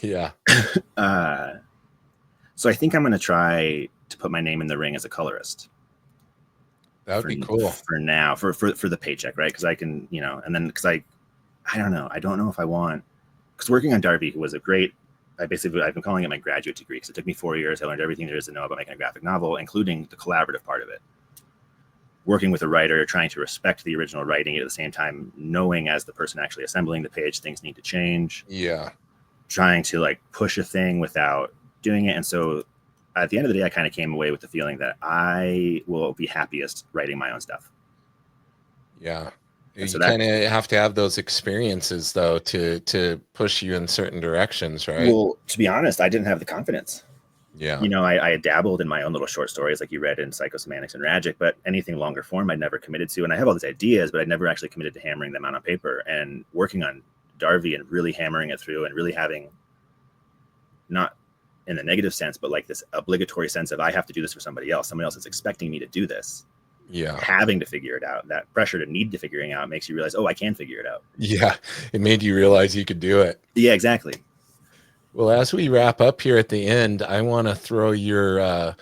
Yeah. So I think I'm going to try to put my name in the ring as a colorist. That would be cool for now, for the paycheck, right? Because I can, and then because I don't know if I want, because working on Darvey was a great. I've been calling it my graduate degree because it took me 4 years. I learned everything there is to know about making a graphic novel, including the collaborative part of it. Working with a writer, trying to respect the original writing at the same time, knowing as the person actually assembling the page, things need to change. Yeah. Trying to like push a thing without doing it. And so at the end of the day, I kind of came away with the feeling that I will be happiest writing my own stuff. Yeah. And You kind of have to have those experiences though to push you in certain directions, right? Well, to be honest, I didn't have the confidence. Yeah. I had dabbled in my own little short stories like you read in Psychosemantics and Ragic, but anything longer form I'd never committed to. And I have all these ideas, but I'd never actually committed to hammering them out on paper. And working on Darvey and really hammering it through and really having, not in the negative sense, but like this obligatory sense of I have to do this for somebody else. Somebody else is expecting me to do this. Yeah. Having to figure it out, that pressure to need to figuring out makes you realize, oh, I can figure it out. Yeah. It made you realize you could do it. Yeah, exactly. Well, as we wrap up here at the end, I want to throw your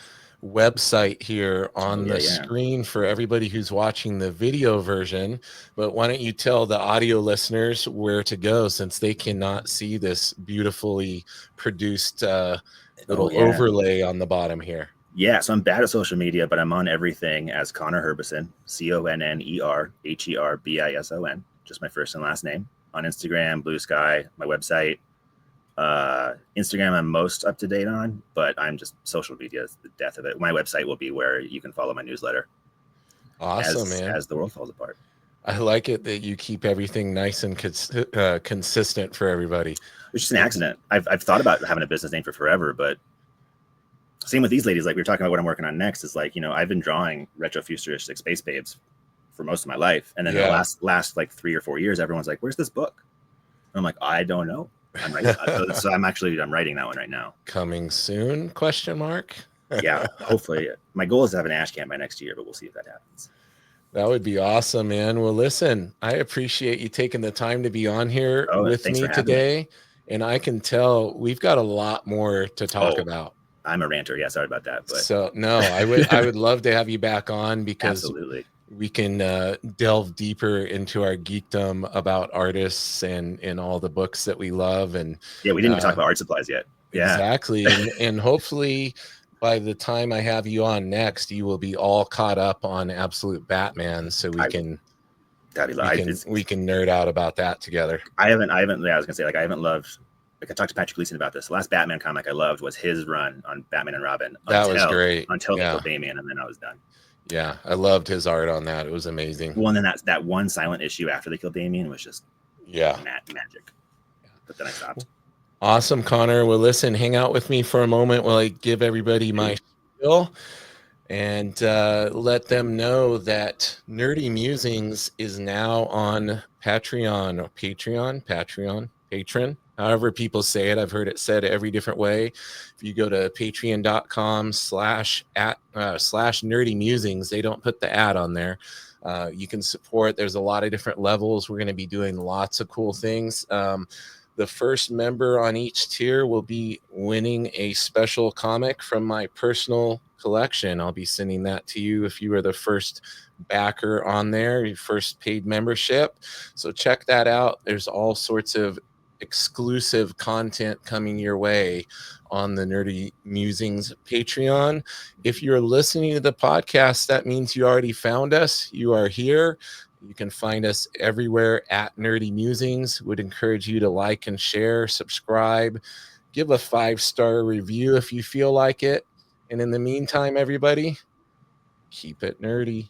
website here on the screen for everybody who's watching the video version. But why don't you tell the audio listeners where to go, since they cannot see this beautifully produced little overlay on the bottom here? Yeah, so I'm bad at social media, but I'm on everything as Connor Herbison, ConnerHerbison, just my first and last name. On Instagram, Blue Sky, my website. Instagram I'm most up to date on, but I'm just, social media is the death of it. My website will be where you can follow my newsletter. Awesome, man. As the world falls apart. I like it that you keep everything nice and consistent for everybody. It's just an accident. I've thought about having a business name for forever, but same with these ladies. Like we were talking about what I'm working on next is like, I've been drawing retrofuturistic space babes for most of my life. And then the last like 3 or 4 years, everyone's like, where's this book? And I'm like, I don't know. I'm writing so I'm writing that one right now. Coming soon? ? Yeah, hopefully. My goal is to have an Ash Camp by next year, but we'll see if that happens. That would be awesome, man. Well, listen, I appreciate you taking the time to be on here with me today. And I can tell we've got a lot more to talk about. I'm a ranter. Yeah, sorry about that. But so no, I would love to have you back on because absolutely. We can delve deeper into our geekdom about artists and all the books that we love. And yeah, we didn't even talk about art supplies yet. Yeah, exactly. and hopefully by the time I have you on next, you will be all caught up on Absolute Batman. So we can nerd out about that together. I haven't. Yeah, I was gonna say, like, I haven't loved. Like I talked to Patrick Gleason about this. The last Batman comic I loved was his run on Batman and Robin. That was great until they killed Damian, and then I was done. Yeah, I loved his art on that. It was amazing. Well, and then that one silent issue after they killed Damian was just magic. But then I stopped. Awesome, Connor. Well, listen, hang out with me for a moment while I give everybody my spiel and let them know that Nerdy Mewzings is now on Patreon, however people say it. I've heard it said every different way. If you go to patreon.com/Nerdy Mewzings, they don't put the ad on there. You can support. There's a lot of different levels. We're going to be doing lots of cool things. The first member on each tier will be winning a special comic from my personal collection. I'll be sending that to you if you are the first backer on there, your first paid membership. So check that out. There's all sorts of exclusive content coming your way on the Nerdy Mewzings Patreon. If you're listening to the podcast, that means you already found us. You are here. You can find us everywhere at Nerdy Mewzings. Would encourage you to like and share, subscribe, give a 5-star review if you feel like it. And in the meantime, everybody, keep it nerdy.